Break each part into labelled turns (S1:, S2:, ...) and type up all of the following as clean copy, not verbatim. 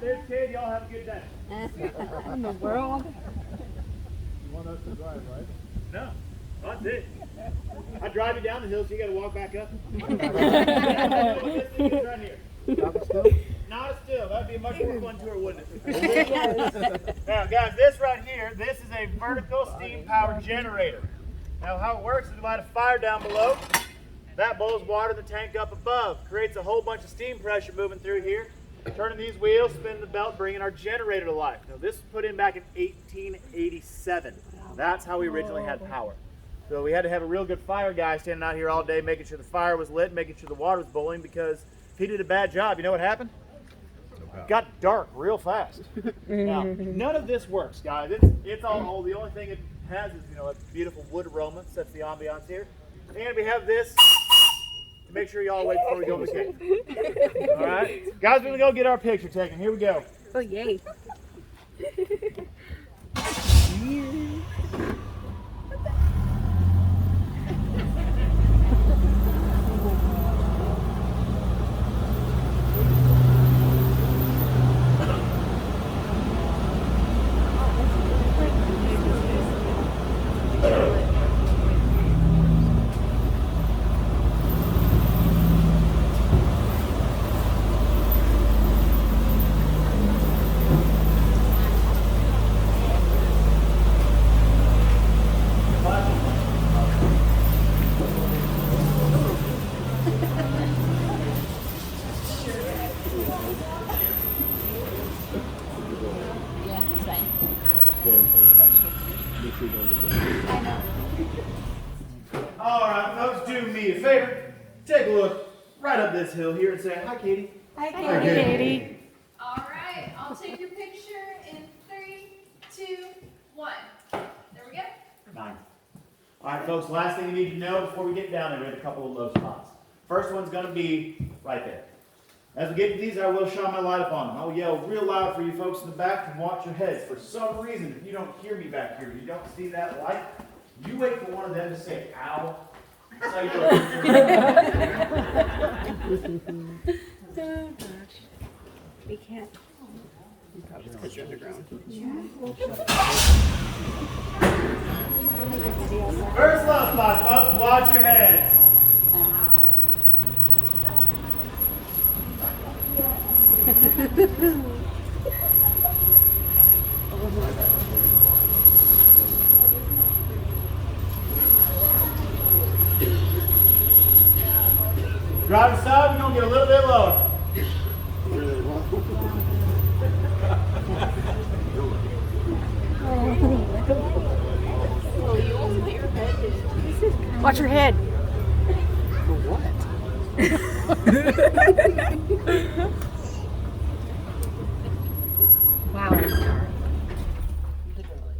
S1: There's Kate. Y'all have a good day.
S2: In the world?
S3: You want us to drive, right?
S1: No, that's it. I drive you down the hill, so you got to walk back up. This thing is right here.
S3: Stop still?
S1: Not a still. That'd be a much more fun tour, wouldn't it? Now, guys, this right here, this is a vertical steam powered generator. Now, how it works is we light a fire down below. That blows water in the tank up above, creates a whole bunch of steam pressure moving through here, turning these wheels, spinning the belt, bringing our generator to life. Now, this was put in back in 1887. That's how we originally had power. So we had to have a real good fire guy standing out here all day, making sure the fire was lit, making sure the water was boiling, because if he did a bad job, you know what happened? It got dark real fast. Now, none of this works, guys. It's all old. The only thing it has is, a beautiful wood aroma, sets the ambiance here. And we have this to make sure y'all wait before we go in the cave. All right? Guys, we're going to go get our picture taken. Here we go.
S2: Oh, yay.
S1: All right, folks, do me a favor. Take a look right up this hill here and say, hi, Katie.
S2: Hi, Katie.
S4: All right, I'll take your picture in 3, 2, 1. There we go.
S1: 9. All right, folks, last thing you need to know before we get down there, we have a couple of low spots. First one's going to be right there. As we get to these, I will shine my light up on them. I will yell real loud for you folks in the back to watch your heads. For some reason, if you don't hear me back here, you don't see that light, you wait for one of them to say, ow. That's how you know.
S2: Oh, gosh. We can't. Because you're underground.
S1: First low spot, folks, watch your heads. Drive side, we're going to get a little bit lower.
S2: Watch your head. Wow.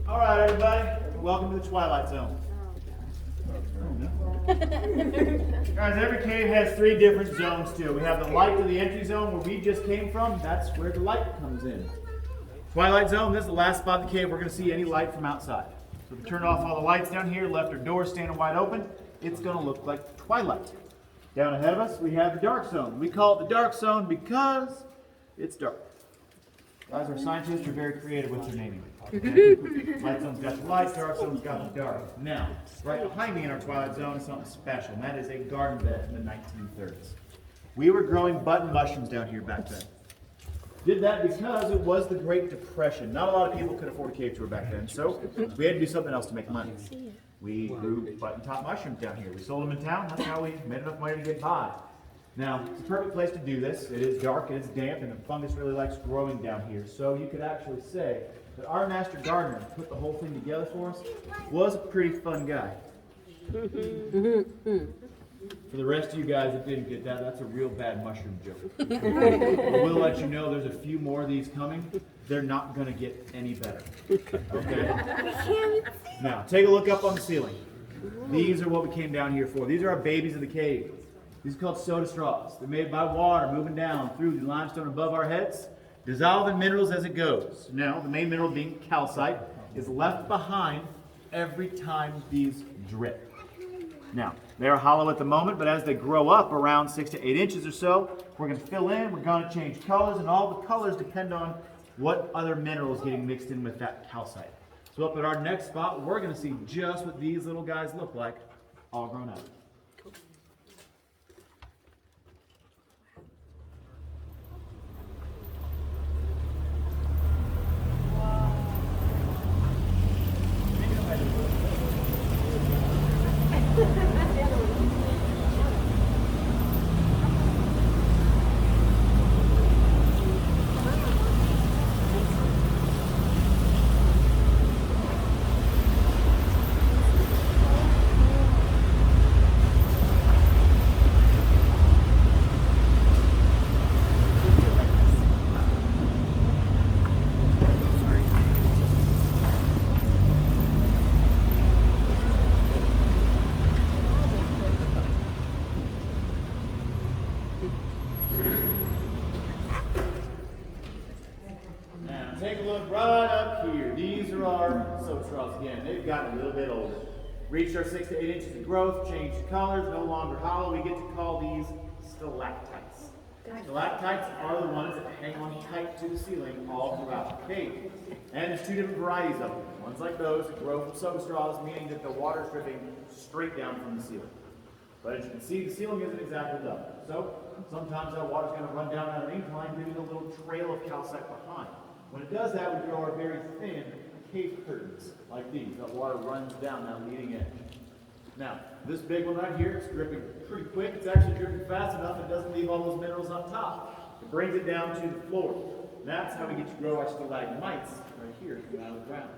S1: All right, everybody, welcome to the Twilight Zone. Guys, every cave has 3 different zones too. We have the light to the entry zone where we just came from. That's where the light comes in. Twilight Zone, this is the last spot in the cave we're going to see any light from outside. So if we turn off all the lights down here, left our doors standing wide open, it's going to look like twilight. Down ahead of us, we have the dark zone. We call it the dark zone because it's dark. Guys, our scientists are very creative with their naming. Okay? Light zone's got the light, dark zone's got the dark. Now, right behind me in our twilight zone is something special, and that is a garden bed in the 1930s. We were growing button mushrooms down here back then. Did that because it was the Great Depression. Not a lot of people could afford a cave tour back then, so we had to do something else to make money. We grew button-top mushrooms down here. We sold them in town. That's how we made enough money to get by. Now, it's a perfect place to do this. It is dark, it is damp, and the fungus really likes growing down here. So you could actually say that our master gardener who put the whole thing together for us was a pretty fun guy. For the rest of you guys that didn't get that, that's a real bad mushroom joke. We'll let you know there's a few more of these coming. They're not going to get any better. Okay? Now, take a look up on the ceiling. These are what we came down here for. These are our babies of the cave. These are called soda straws. They're made by water moving down through the limestone above our heads, dissolving minerals as it goes. Now, the main mineral being calcite is left behind every time these drip. Now, they are hollow at the moment, but as they grow up around 6 to 8 inches or so, we're We're going to fill in, we're going to change colors, and all the colors depend on what other mineral is getting mixed in with that calcite. So up at our next spot, we're going to see just what these little guys look like, all grown up. Now take a look right up here. These are our soap straws again. They've gotten a little bit older. Reached our 6 to 8 inches of growth, changed colors, no longer hollow. We get to call these stalactites. Stalactites are the ones that hang on tight to the ceiling all throughout the cave. And there's two different varieties of them. Ones like those that grow from soap straws, meaning that the water is dripping straight down from the ceiling. But as you can see, the ceiling isn't exactly level. So sometimes that water's going to run down an incline, leaving a little trail of calcite behind. When it does that, we grow our very thin cave curtains, like these. That water runs down that leading edge. Now, this big one right here, it's dripping pretty quick. It's actually dripping fast enough it doesn't leave all those minerals up top. It brings it down to the floor. And that's how we get to grow our stalagmites right here coming out of the ground.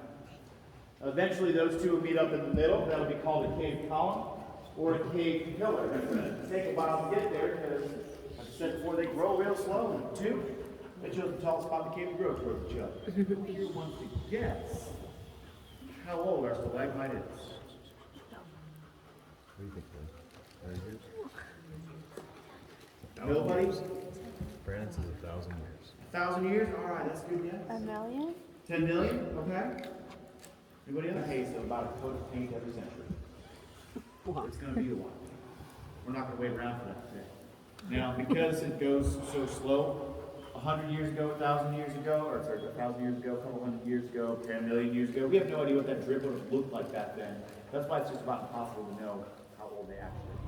S1: Eventually, those two will meet up in the middle. That'll be called a cave column or a cave pillar. It's going to take a while to get there because, like I said before, they grow real slow. And two, they chose the tallest spot in the cave to grow towards each other. Who wants to guess how old our stalagmite is?
S3: What do you think, Ben? 30 years?
S1: Nobody?
S3: Brandon says 1,000 years.
S1: 1,000 years? All right, that's a good guess.
S2: 1 million?
S1: 10 million? Okay. Anybody else? Hey, so about a coat of paint every century. It's going to be the one. We're not going to wait around for that today. Now, because it goes so slow, 100 years ago, 1,000 years ago, or sorry, 1,000 years ago, a couple hundred years ago, 10 million years ago, we have no idea what that drip would have looked like back then. That's why it's just about impossible to know how old they actually are.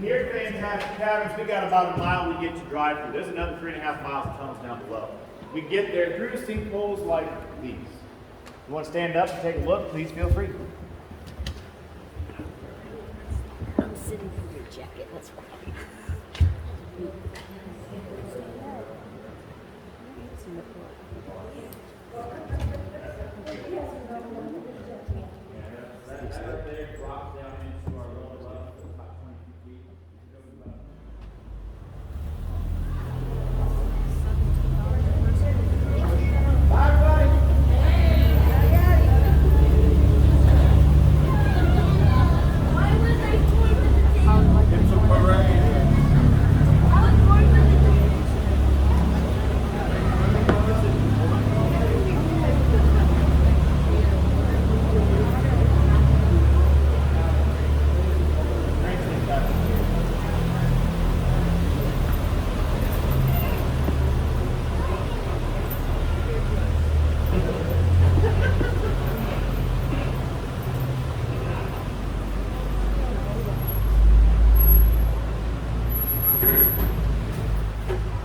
S1: Here at Fantastic Caverns, we got about a mile we get to drive through. There's another 3.5 miles of tunnels down below. We get there through sinkholes like these. If you want to stand up and take a look, please feel free.
S2: I'm sitting in your jacket, that's why.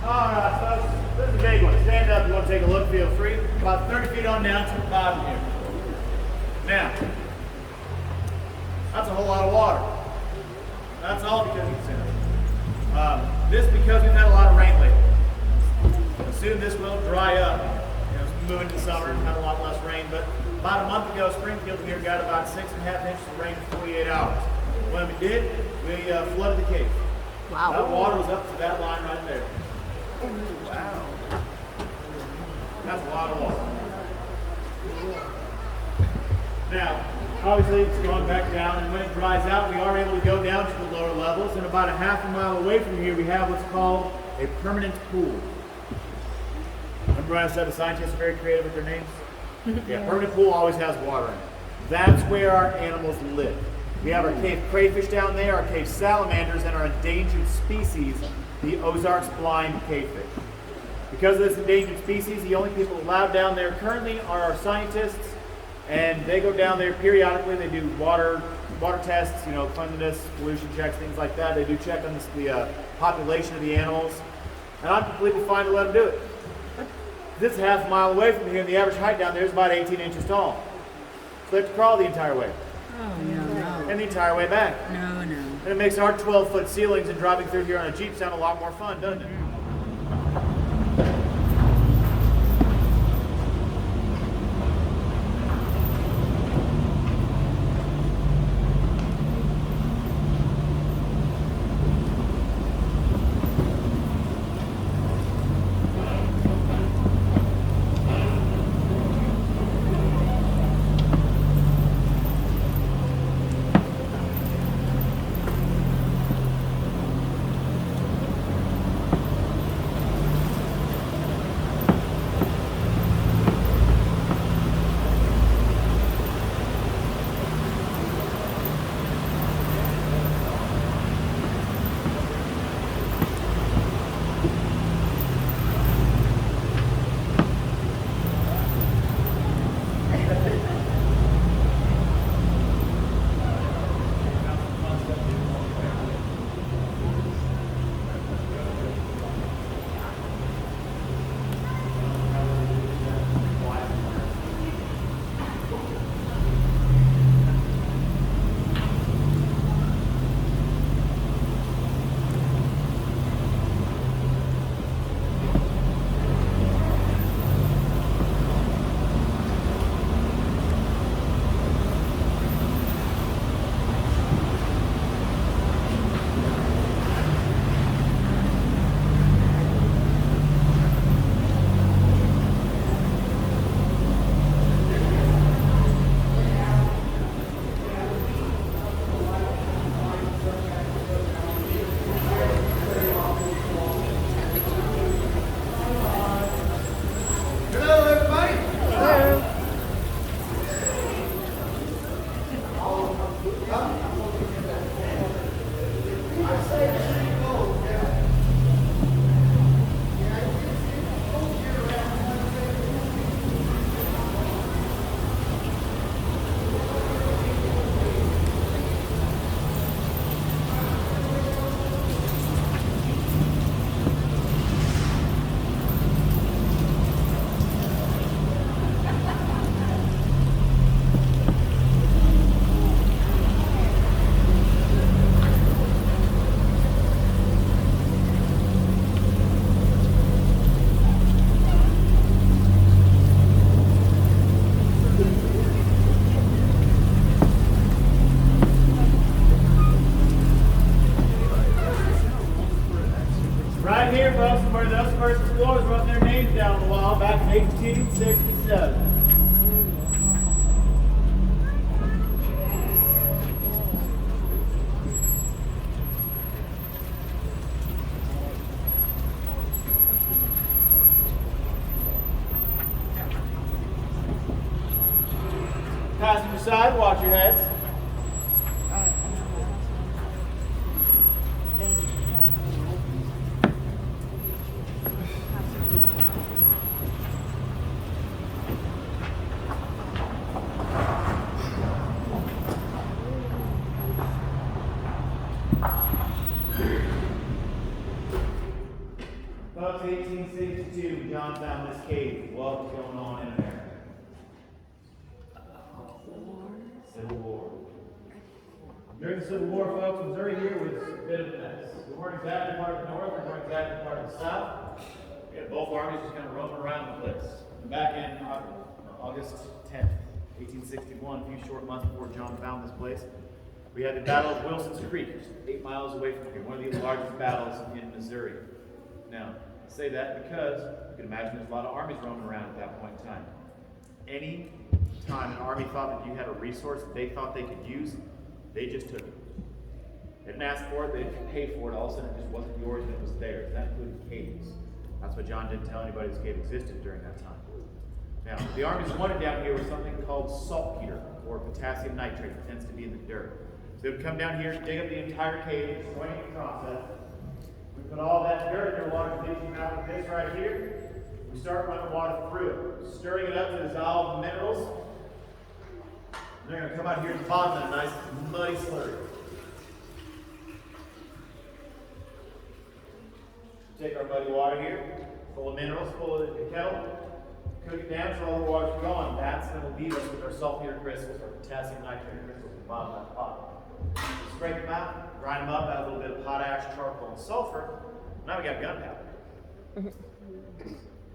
S1: Alright, folks, this is a big one. Stand up, you want to take a look, feel free. About 30 feet on down to the bottom here. Now, that's a whole lot of water. That's all because it's in it. This because we've had a lot of rain lately. Soon this will dry up. You know, it's moving to summer, had a lot less rain, but about a month ago, Springfield here got about 6.5 inches of rain in 48 hours. When we did, we flooded the cave.
S2: Wow.
S1: That water was up to that line right there. Wow. That's a lot of water. Now, obviously it's gone back down, and when it dries out, we are able to go down to the lower levels, and about a half a mile away from here, we have what's called a permanent pool. Remember when I said the scientists are very creative with their names? Yeah, permanent pool always has water in it. That's where our animals live. We have our cave crayfish down there, our cave salamanders, and our endangered species, the Ozarks blind cavefish. Because of this endangered species, the only people allowed down there currently are our scientists, and they go down there periodically. They do water tests, you know, cleanliness, pollution checks, things like that. They do check on the population of the animals, and I'm completely fine to let them do it. This is half a mile away from here, and the average height down there is about 18 inches tall. So they have to crawl the entire way.
S2: Oh, no.
S1: And the entire way back.
S2: No, no.
S1: And it makes our 12-foot ceilings and driving through here on a Jeep sound a lot more fun, doesn't it? first explorers wrote their names down a while back in 1867. Passenger side, watch your heads. Folks, 1862, John found this cave. What's going on in America? Civil War. During the Civil War, folks, Missouri here was a bit of a mess. We weren't exactly part of the North, we weren't exactly part of the South. We had both armies just kind of roaming around the place. And back in August 10th, 1861, a few short months before John found this place, we had the Battle of Wilson's Creek, just 8 miles away from here, one of the largest battles in Missouri. Now, I say that because you can imagine there's a lot of armies roaming around at that point in time. Any time an army thought that you had a resource that they thought they could use, they just took it. They didn't ask for it, they didn't pay for it, all of a sudden it just wasn't yours and it was theirs. That included caves. That's why John didn't tell anybody this cave existed during that time. Now, the armies wanted down here was something called saltpeter, or potassium nitrate. It tends to be in the dirt. So they would come down here, dig up the entire cave, destroying the process. We put all that dirt in their water conditioning out with this right here. We start running water through it, stirring it up to dissolve the minerals. And they're going to come out here at the bottom in a nice muddy slurry. Take our muddy water here, full of minerals, full of the kettle, cook it down so all the water's gone. That's going to leave us with our saltpeter crystals, our potassium nitrate crystals at the bottom of that pot. Scrape them out, grind them up, add a little bit of potash, charcoal, and sulfur. Now we got gunpowder.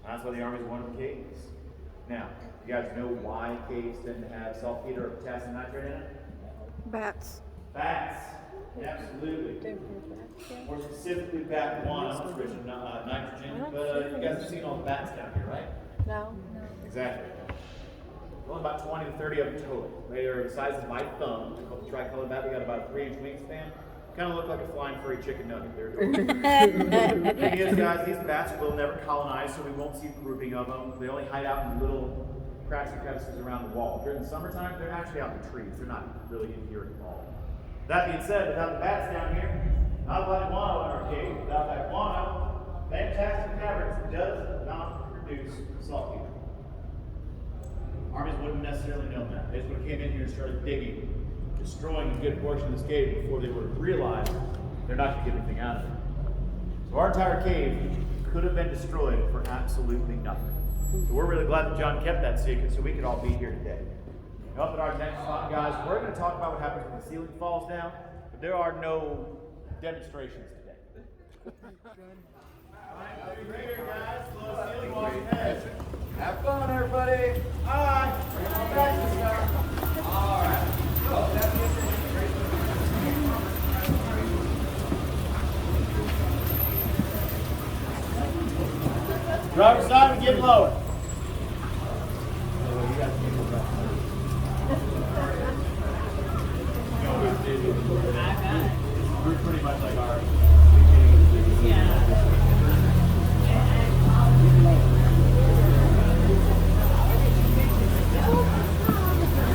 S1: That's why the armies wanted the caves. Now, you guys know why caves tend to have saltpeter or potassium nitrate in it?
S5: Bats.
S1: Bats. Absolutely. More specifically, bat guano, which is rich in nitrogen. But you guys have seen all the bats down here, right?
S5: No.
S1: Exactly. Only about 20 to 30 of them total. They are the size of my thumb. They're called the tricolored bat. They got about a 3-inch wingspan. Kind of look like a flying furry chicken nugget. They're the thing is, guys, these bats will never colonize, so we won't see a grouping of them. They only hide out in little cracks and crevices around the wall. During the summertime, they're actually out in the trees. They're not really in here at all. That being said, without the bats down here, not a lot of guano in our cave. Without that guano, Fantastic Caverns does not produce saltpeter. Armies wouldn't necessarily know that. They just would have came in here and started digging, destroying a good portion of this cave before they would have realized they're not going to get anything out of it. So our entire cave could have been destroyed for absolutely nothing. So we're really glad that John kept that secret so we could all be here today. Up at our next spot, guys, we're going to talk about what happens when the ceiling falls down, but there are no demonstrations today. All right, are you ready, guys? Slow ceiling, watch your heads. Have fun, everybody. All right. Bring it on back this time. All right. Go. That's it. Driver's side and get lower. We're pretty much like ours.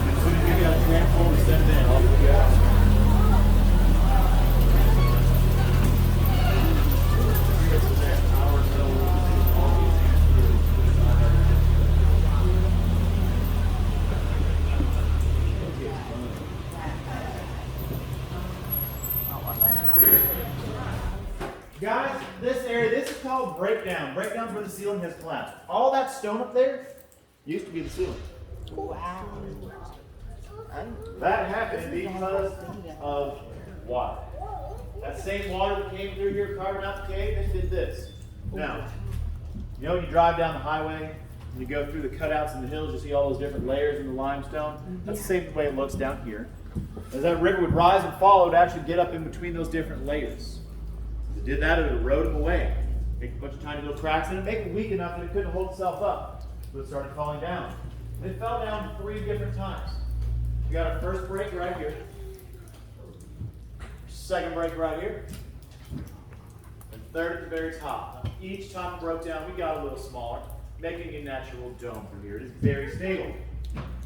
S1: As soon as you got a transform to send in, I'll be out. Guys, this area, this is called breakdown. Breakdown's where the ceiling has collapsed. All that stone up there used to be the ceiling.
S5: Wow.
S1: That happened because of water. That same water that came through here, carving out the cave, it did this. Now, you know when you drive down the highway, and you go through the cutouts in the hills, you see all those different layers in the limestone? That's the same way it looks down here. As that river would rise and fall, it would actually get up in between those different layers. If it did that, it would erode them away. Make a bunch of tiny little cracks in it, make it weak enough that it couldn't hold itself up. So it started falling down. And it fell down 3 different times. We got our first break right here. Second break right here. And third at the very top. Each time it broke down, we got a little smaller, making a natural dome through here. It is very stable.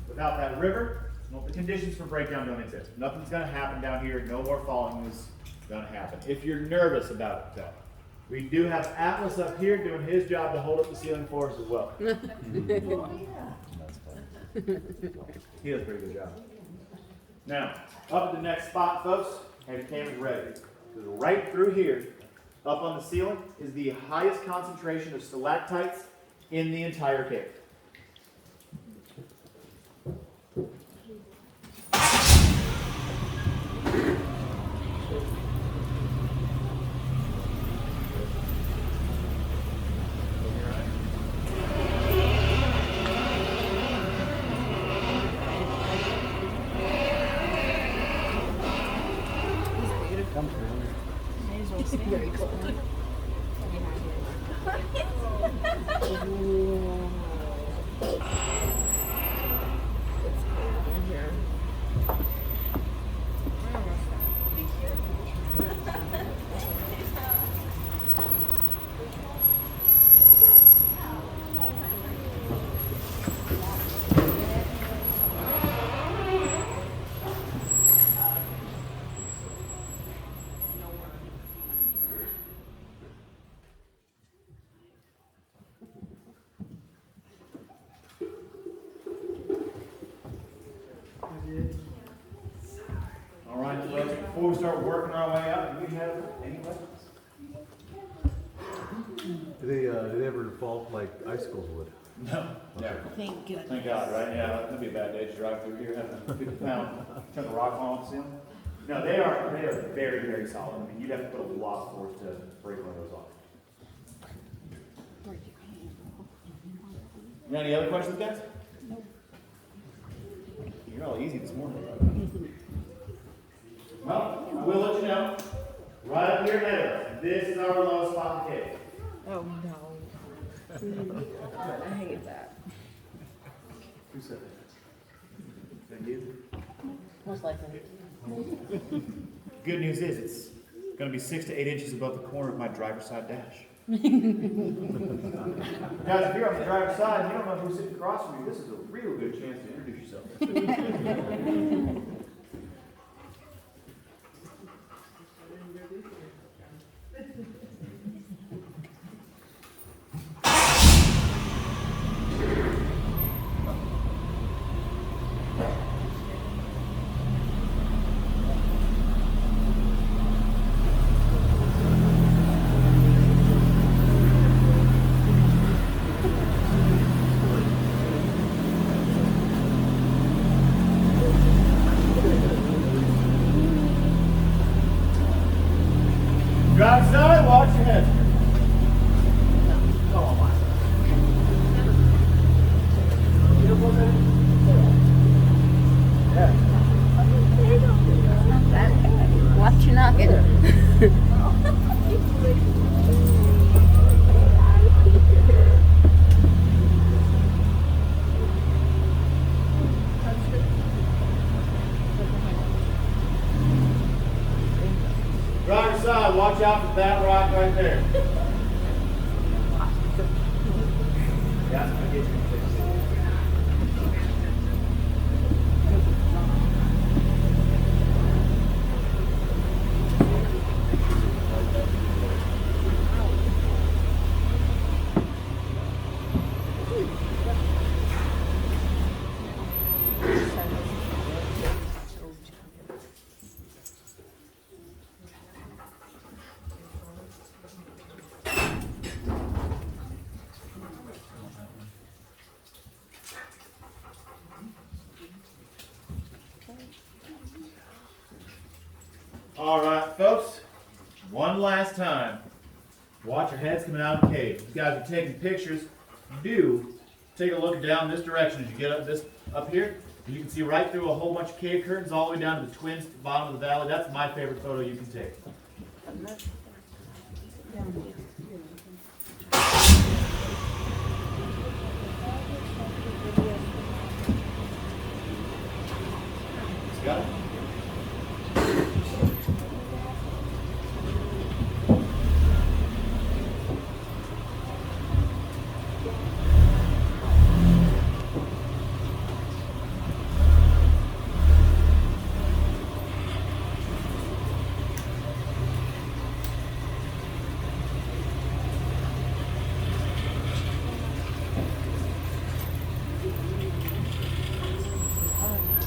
S1: Without that river, well, the conditions for breakdown don't exist. Nothing's going to happen down here. No more falling is going to happen. If you're nervous about it, though, we do have Atlas up here doing his job to hold up the ceiling for us as well. He does a pretty good job. Now, up at the next spot, folks, have your cameras ready. Because right through here, up on the ceiling, is the highest concentration of stalactites in the entire cave. All right, folks, before we start working our way up, do we have any questions?
S3: Do they ever default like icicles would?
S1: No, never.
S2: Thank goodness.
S1: Thank God, right? Yeah, that'd be a bad day to drive through here, having a 50-pound chunk of rock falling off the ceiling. No, they are very, very solid. I mean, you'd have to put a lot of force to break one of those off. You got any other questions, guys? Nope. You're all easy this morning. Well, I will let you know. Right up here ahead of us, this is our lowest spot in the cave.
S2: Oh no. I hate that.
S1: Who said that? That you?
S2: Most likely.
S1: Good news is it's going to be 6 to 8 inches above the corner of my driver's side dash. Guys, if you're on the driver's side and you don't know who's sitting across from you, this is a real good chance to introduce yourself. Driver's side, watch your head.
S2: Watch your noggin.
S1: Driver's side, watch out for that rock right there. Yeah, I'm gonna get you fixed. All right, folks, one last time. Watch your heads coming out of the cave. You guys are taking pictures. Do take a look down this direction as you get up here. You can see right through a whole bunch of cave curtains all the way down to the twins at the bottom of the valley. That's my favorite photo you can take. Got it?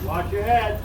S1: Watch your head.